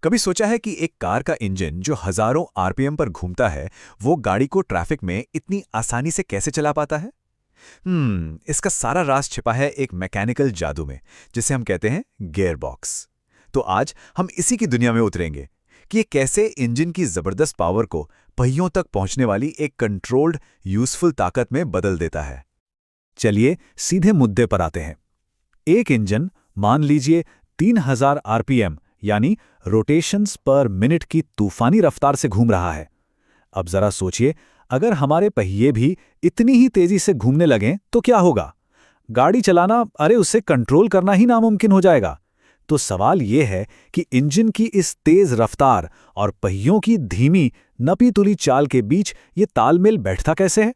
कभी सोचा है कि एक कार का इंजन जो हजारों आरपीएम पर घूमता है, वो गाड़ी को ट्रैफिक में इतनी आसानी से कैसे चला पाता है? इसका सारा राज छिपा है एक मैकेनिकल जादू में, जिसे हम कहते हैं गियर बॉक्स। तो आज हम इसी की दुनिया में उतरेंगे कि ये कैसे इंजन की जबरदस्त पावर को पहियों तक पहुंचने वाली एक कंट्रोल्ड, यूजफुल ताकत में बदल देता है। चलिए सीधे मुद्दे पर आते हैं। एक इंजन, मान लीजिए 3000 आरपीएम यानी रोटेशंस पर मिनट की तूफानी रफ्तार से घूम रहा है। अब जरा सोचिए, अगर हमारे पहिए भी इतनी ही तेजी से घूमने लगें तो क्या होगा? गाड़ी चलाना, अरे उसे कंट्रोल करना ही नामुमकिन हो जाएगा। तो सवाल यह है कि इंजन की इस तेज रफ्तार और पहियों की धीमी, नपी-तुली चाल के बीच ये तालमेल बैठता कैसे है?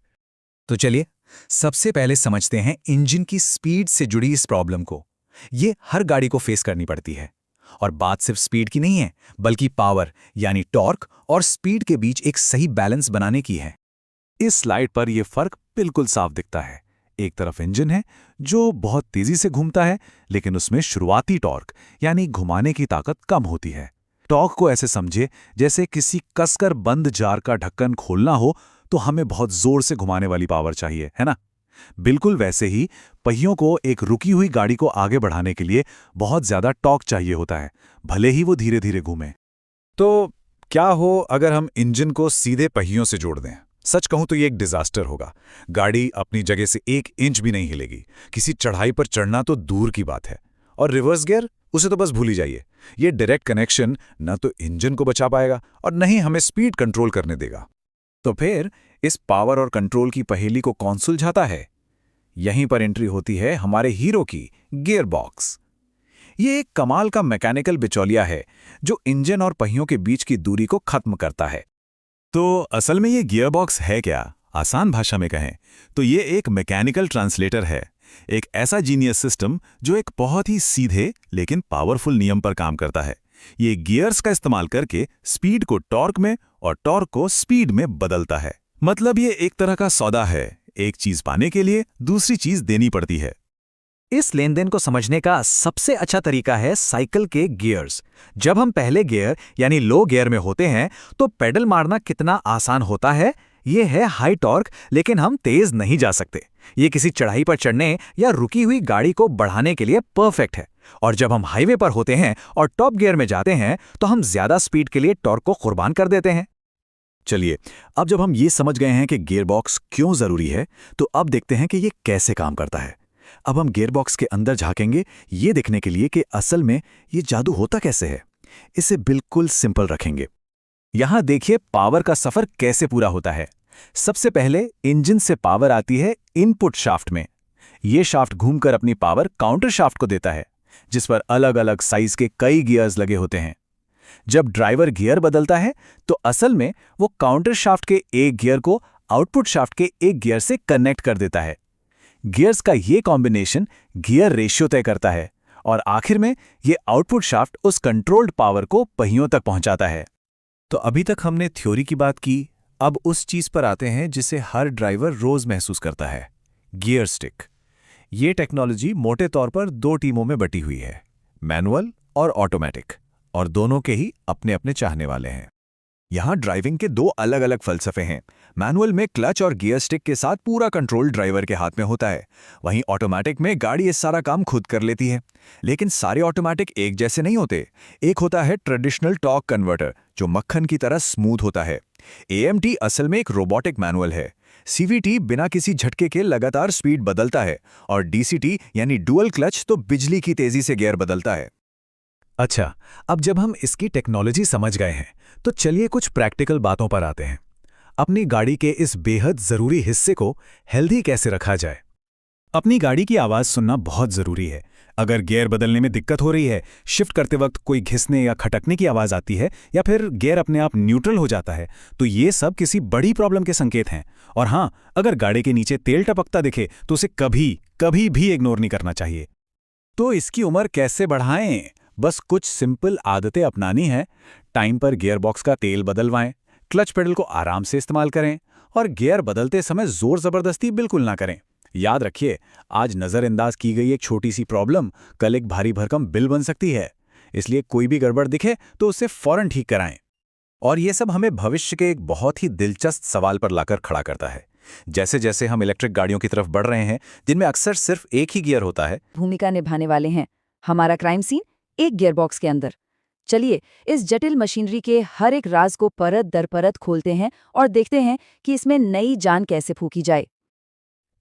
तो चलिए सबसे पहले समझते हैं इंजन की स्पीड से जुड़ी इस प्रॉब्लम को। ये हर गाड़ी को फेस करनी पड़ती है। और बात सिर्फ स्पीड की नहीं है, बल्कि पावर यानी टॉर्क और स्पीड के बीच एक सही बैलेंस बनाने की है। इस स्लाइड पर यह फर्क बिल्कुल साफ दिखता है। एक तरफ इंजन है जो बहुत तेजी से घूमता है, लेकिन उसमें शुरुआती टॉर्क यानी घुमाने की ताकत कम होती है। टॉर्क को ऐसे समझे जैसे किसी कसकर बंद जार का ढक्कन खोलना हो तो हमें बहुत जोर से घुमाने वाली पावर चाहिए, है ना? बिल्कुल वैसे ही पहियों को एक रुकी हुई गाड़ी को आगे बढ़ाने के लिए बहुत ज्यादा टॉर्क चाहिए होता है, भले ही वो धीरे धीरे घूमे। तो क्या हो अगर हम इंजन को सीधे पहियों से जोड़ दें? सच कहूं तो ये एक डिजास्टर होगा। गाड़ी अपनी जगह से 1 इंच भी नहीं हिलेगी। किसी चढ़ाई पर चढ़ना तो दूर की बात है। और रिवर्स गियर, उसे तो बस भूल ही जाइए। ये डायरेक्ट कनेक्शन न तो इंजन को बचा पाएगा और न ही हमें स्पीड कंट्रोल करने देगा। तो फिर इस पावर और कंट्रोल की पहेली को कौन सुलझाता है? यहीं पर एंट्री होती है हमारे हीरो की, गियर बॉक्स। ये एक कमाल का मैकेनिकल बिचौलिया है जो इंजन और पहियों के बीच की दूरी को खत्म करता है। तो असल में ये गियर बॉक्स है क्या? आसान भाषा में कहें तो ये एक मैकेनिकल ट्रांसलेटर है। एक ऐसा जीनियस सिस्टम जो एक बहुत ही सीधे लेकिन पावरफुल नियम पर काम करता है। ये गियर्स का इस्तेमाल करके स्पीड को टॉर्क में और टॉर्क को स्पीड में बदलता है। मतलब ये एक तरह का सौदा है। एक चीज पाने के लिए दूसरी चीज देनी पड़ती है। इस लेन देन को समझने का सबसे अच्छा तरीका है साइकिल के गियर्स। जब हम पहले गियर यानी लो गियर में होते हैं तो पेडल मारना कितना आसान होता है। ये है हाई टॉर्क, लेकिन हम तेज नहीं जा सकते। ये किसी चढ़ाई पर चढ़ने या रुकी हुई गाड़ी को बढ़ाने के लिए परफेक्ट है। और जब हम हाईवे पर होते हैं और टॉप गियर में जाते हैं तो हम ज्यादा स्पीड के लिए टॉर्क को कुर्बान कर देते हैं। चलिए, अब जब हम ये समझ गए हैं कि गियरबॉक्स क्यों जरूरी है, तो अब देखते हैं कि ये कैसे काम करता है। अब हम गियरबॉक्स के अंदर झांकेंगे, ये देखने के लिए कि असल में ये जादू होता कैसे है। इसे बिल्कुल सिंपल रखेंगे। यहां देखिए पावर का सफर कैसे पूरा होता है। सबसे पहले इंजन से पावर आती है इनपुट शाफ्ट में। ये शाफ्ट घूमकर अपनी पावर काउंटर शाफ्ट को देता है, जिस पर अलग अलग साइज के कई गियर्स लगे होते हैं। जब ड्राइवर गियर बदलता है तो असल में वो काउंटर शाफ्ट के एक गियर को आउटपुट शाफ्ट के एक गियर से कनेक्ट कर देता है। गियर्स का ये कॉम्बिनेशन गियर रेशियो तय करता है और आखिर में ये आउटपुट शाफ्ट उस कंट्रोल्ड पावर को पहियों तक पहुंचाता है। तो अभी तक हमने थ्योरी की बात की, अब उस चीज पर आते हैं जिसे हर ड्राइवर रोज महसूस करता है, गियर स्टिक। ये टेक्नोलॉजी मोटे तौर पर 2 टीमों में बटी हुई है, मैनुअल और ऑटोमेटिक, और दोनों के ही अपने अपने चाहने वाले हैं। यहां ड्राइविंग के 2 अलग अलग फलसफे हैं। मैनुअल में क्लच और गियर स्टिक के साथ पूरा कंट्रोल ड्राइवर के हाथ में होता है। वहीं ऑटोमेटिक में गाड़ी ये सारा काम खुद कर लेती है। लेकिन सारे ऑटोमेटिक एक जैसे नहीं होते। एक होता है ट्रेडिशनल टॉर्क कन्वर्टर, जो मक्खन की तरह स्मूथ होता है। एएमटी असल में एक रोबोटिक मैनुअल है। सीवीटी बिना किसी झटके के लगातार स्पीड बदलता है, और डीसीटी यानी डुअल क्लच तो बिजली की तेजी से गियर बदलता है। अच्छा, अब जब हम इसकी टेक्नोलॉजी समझ गए हैं तो चलिए कुछ प्रैक्टिकल बातों पर आते हैं। अपनी गाड़ी के इस बेहद जरूरी हिस्से को हेल्दी कैसे रखा जाए? अपनी गाड़ी की आवाज सुनना बहुत जरूरी है। अगर गियर बदलने में दिक्कत हो रही है, शिफ्ट करते वक्त कोई घिसने या खटकने की आवाज आती है, या फिर गियर अपने आप न्यूट्रल हो जाता है, तो ये सब किसी बड़ी प्रॉब्लम के संकेत हैं। और हाँ, अगर गाड़ी के नीचे तेल टपकता दिखे तो उसे कभी भी इग्नोर नहीं करना चाहिए। तो इसकी उम्र कैसे बढ़ाएं? बस कुछ सिंपल आदतें अपनानी है। टाइम पर गियरबॉक्स का तेल बदलवाएं, क्लच पेडल को आराम से इस्तेमाल करें, और गियर बदलते समय जोर जबरदस्ती बिल्कुल ना करें। याद रखिए, आज नजरअंदाज की गई एक छोटी सी प्रॉब्लम कल एक भारी भरकम बिल बन सकती है। इसलिए कोई भी गड़बड़ दिखे तो उसे फौरन ठीक कराएं। और ये सब हमें भविष्य के एक बहुत ही दिलचस्प सवाल पर लाकर खड़ा करता है। जैसे जैसे हम इलेक्ट्रिक गाड़ियों की तरफ बढ़ रहे हैं, जिनमें अक्सर सिर्फ एक ही गियर होता है, भूमिका निभाने वाले हैं हमारा क्राइम सीन एक गियरबॉक्स के अंदर। चलिए इस जटिल मशीनरी के हर एक राज को परत दर परत खोलते हैं और देखते हैं कि इसमें नई जान कैसे फूंकी जाए।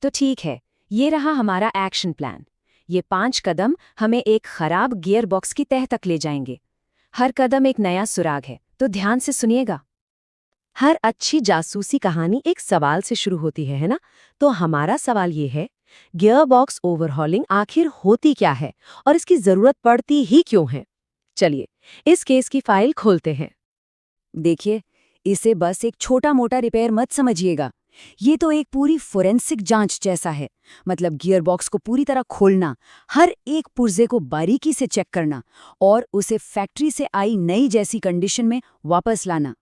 तो ठीक है, ये रहा हमारा एक्शन प्लान। ये 5 कदम हमें एक खराब गियर बॉक्स की तह तक ले जाएंगे। हर कदम एक नया सुराग है, तो ध्यान से सुनिएगा। हर अच्छी जासूसी कहानी एक सवाल से शुरू होती है ना? तो हमारा सवाल ये है, गियर बॉक्स ओवरहॉलिंग आखिर होती क्या है और इसकी जरूरत पड़ती ही क्यों है? चलिए इस केस की फाइल खोलते हैं। देखिए, इसे बस एक छोटा मोटा रिपेयर मत समझिएगा। ये तो एक पूरी फोरेंसिक जांच जैसा है। मतलब गियरबॉक्स को पूरी तरह खोलना, हर एक पुर्जे को बारीकी से चेक करना और उसे फैक्ट्री से आई नई जैसी कंडीशन में वापस लाना।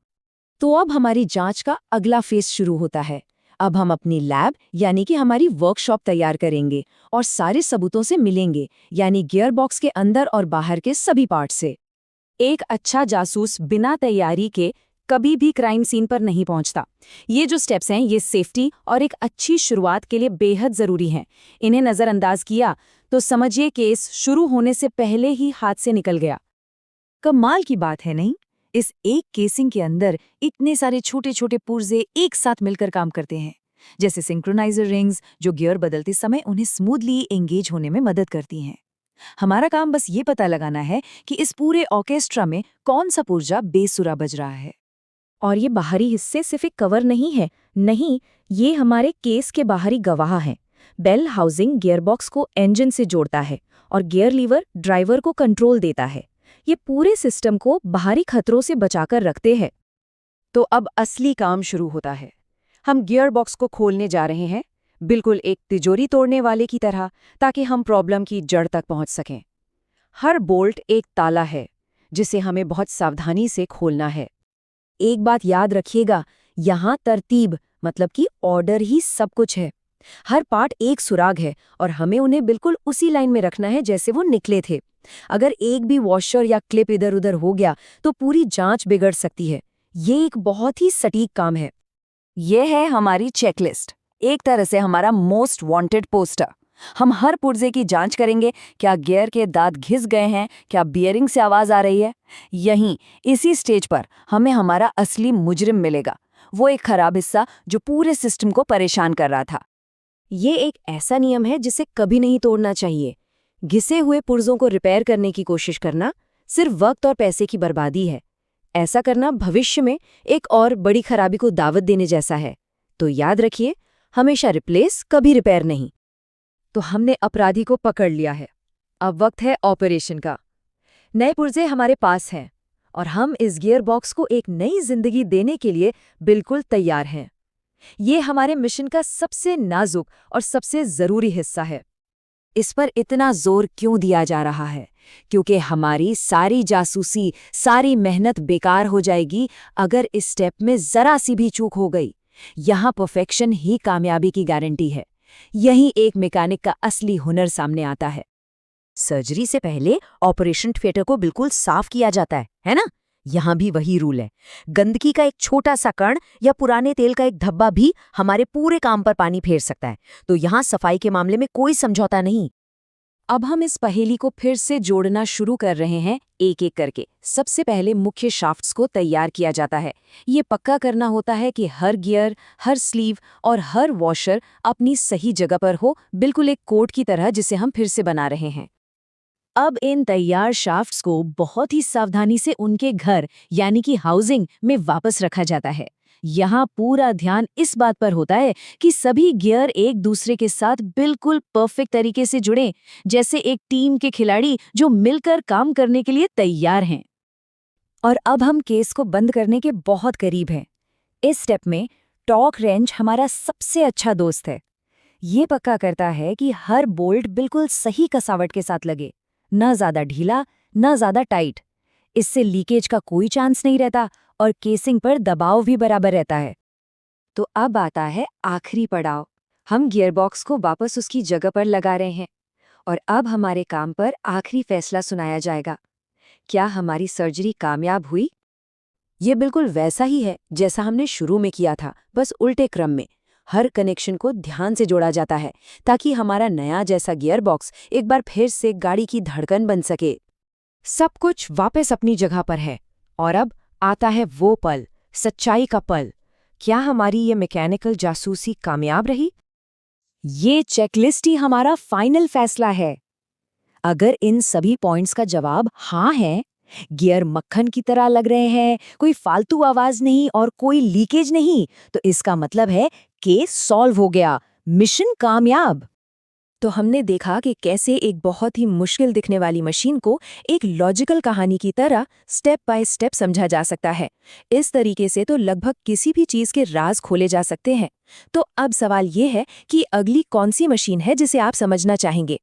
तो अब हमारी जांच का अगला फेज शुरू होता है। अब हम अपनी लैब यानी कि हमारी वर्कशॉप तैयार करेंगे और सारे सबूतों से मिलेंगे, यानी गियरबॉक्स के अंदर और बाहर के सभी पार्ट से। एक अच्छा जासूस बिना तैयारी के कभी भी क्राइम सीन पर नहीं पहुंचता। ये जो स्टेप्स हैं, ये सेफ्टी और एक अच्छी शुरुआत के लिए बेहद जरूरी हैं। इन्हें नज़रअंदाज किया तो समझिए केस शुरू होने से पहले ही हाथ से निकल गया। कमाल की बात है नहीं? इस एक केसिंग के अंदर इतने सारे छोटे छोटे पुर्जे एक साथ मिलकर काम करते हैं, जैसे सिंक्रोनाइजर रिंग्स जो गियर बदलते समय उन्हें स्मूथली एंगेज होने में मदद करती हैं। हमारा काम बस ये पता लगाना है कि इस पूरे ऑर्केस्ट्रा में कौन सा पुर्जा बेसुरा बज रहा है। और ये बाहरी हिस्से सिर्फ एक कवर नहीं है, नहीं, ये हमारे केस के बाहरी गवाह हैं। बेल हाउसिंग गियरबॉक्स को इंजन से जोड़ता है और गियर लीवर ड्राइवर को कंट्रोल देता है। ये पूरे सिस्टम को बाहरी खतरों से बचाकर रखते हैं। तो अब असली काम शुरू होता है। हम गियरबॉक्स को खोलने जा रहे हैं, बिल्कुल एक तिजोरी तोड़ने वाले की तरह, ताकि हम प्रॉब्लम की जड़ तक पहुंच सकें। हर बोल्ट एक ताला है जिसे हमें बहुत सावधानी से खोलना है। एक बात याद रखिएगा, यहाँ तरतीब मतलब कि ऑर्डर ही सब कुछ है। हर पार्ट एक सुराग है और हमें उन्हें बिल्कुल उसी लाइन में रखना है जैसे वो निकले थे। अगर एक भी वॉशर या क्लिप इधर उधर हो गया तो पूरी जांच बिगड़ सकती है। ये एक बहुत ही सटीक काम है। ये है हमारी चेकलिस्ट, एक तरह से हमारा मोस्ट वांटेड पोस्टर। हम हर पुर्जे की जांच करेंगे, क्या गियर के दांत घिस गए हैं, क्या बियरिंग से आवाज आ रही है। यहीं इसी स्टेज पर हमें हमारा असली मुजरिम मिलेगा, वो एक खराब हिस्सा जो पूरे सिस्टम को परेशान कर रहा था। ये एक ऐसा नियम है जिसे कभी नहीं तोड़ना चाहिए। घिसे हुए पुर्जों को रिपेयर करने की कोशिश करना सिर्फ वक्त और पैसे की बर्बादी है। ऐसा करना भविष्य में एक और बड़ी खराबी को दावत देने जैसा है। तो याद रखिए, हमेशा रिप्लेस, कभी रिपेयर नहीं। तो हमने अपराधी को पकड़ लिया है। अब वक्त है ऑपरेशन का। नए पुर्जे हमारे पास हैं और हम इस गियर बॉक्स को एक नई जिंदगी देने के लिए बिल्कुल तैयार हैं। ये हमारे मिशन का सबसे नाजुक और सबसे जरूरी हिस्सा है। इस पर इतना जोर क्यों दिया जा रहा है? क्योंकि हमारी सारी जासूसी, सारी मेहनत बेकार हो जाएगी अगर इस स्टेप में जरा सी भी चूक हो गई। यहाँ परफेक्शन ही कामयाबी की गारंटी है। यही एक मैकेनिक का असली हुनर सामने आता है। सर्जरी से पहले ऑपरेशन थिएटर को बिल्कुल साफ किया जाता है ना? यहाँ भी वही रूल है। गंदगी का एक छोटा सा कण या पुराने तेल का एक धब्बा भी हमारे पूरे काम पर पानी फेर सकता है। तो यहाँ सफाई के मामले में कोई समझौता नहीं। अब हम इस पहेली को फिर से जोड़ना शुरू कर रहे हैं, एक एक करके। सबसे पहले मुख्य शाफ्ट्स को तैयार किया जाता है। ये पक्का करना होता है कि हर गियर, हर स्लीव और हर वॉशर अपनी सही जगह पर हो, बिल्कुल एक कोट की तरह जिसे हम फिर से बना रहे हैं। अब इन तैयार शाफ्ट्स को बहुत ही सावधानी से उनके घर यानी कि हाउसिंग में वापस रखा जाता है। यहाँ पूरा ध्यान इस बात पर होता है कि सभी गियर एक दूसरे के साथ बिल्कुल परफेक्ट तरीके से जुड़े, जैसे एक टीम के खिलाड़ी जो मिलकर काम करने के लिए तैयार हैं। और अब हम केस को बंद करने के बहुत करीब हैं। इस स्टेप में टॉर्क रेंच हमारा सबसे अच्छा दोस्त है। ये पक्का करता है कि हर बोल्ट बिल्कुल सही कसावट के साथ लगे, न ज्यादा ढीला न ज्यादा टाइट। इससे लीकेज का कोई चांस नहीं रहता और केसिंग पर दबाव भी बराबर रहता है। तो अब आता है आखिरी पड़ाव। हम गियरबॉक्स को वापस उसकी जगह पर लगा रहे हैं और अब हमारे काम पर आखिरी फैसला सुनाया जाएगा। क्या हमारी सर्जरी कामयाब हुई? ये बिल्कुल वैसा ही है जैसा हमने शुरू में किया था, बस उल्टे क्रम में। हर कनेक्शन को ध्यान से जोड़ा जाता है ताकि हमारा नया जैसा गियर बॉक्स एक बार फिर से गाड़ी की धड़कन बन सके। सब कुछ वापस अपनी जगह पर है और अब आता है वो पल, सच्चाई का पल। क्या हमारी ये मैकेनिकल जासूसी कामयाब रही? ये चेकलिस्ट ही हमारा फाइनल फैसला है। अगर इन सभी पॉइंट्स का जवाब हाँ है, गियर मक्खन की तरह लग रहे हैं, कोई फालतू आवाज नहीं और कोई लीकेज नहीं, तो इसका मतलब है केस सॉल्व हो गया, मिशन कामयाब। तो हमने देखा कि कैसे एक बहुत ही मुश्किल दिखने वाली मशीन को एक लॉजिकल कहानी की तरह स्टेप बाय स्टेप समझा जा सकता है। इस तरीके से तो लगभग किसी भी चीज के राज खोले जा सकते हैं। तो अब सवाल ये है कि अगली कौन सी मशीन है जिसे आप समझना चाहेंगे।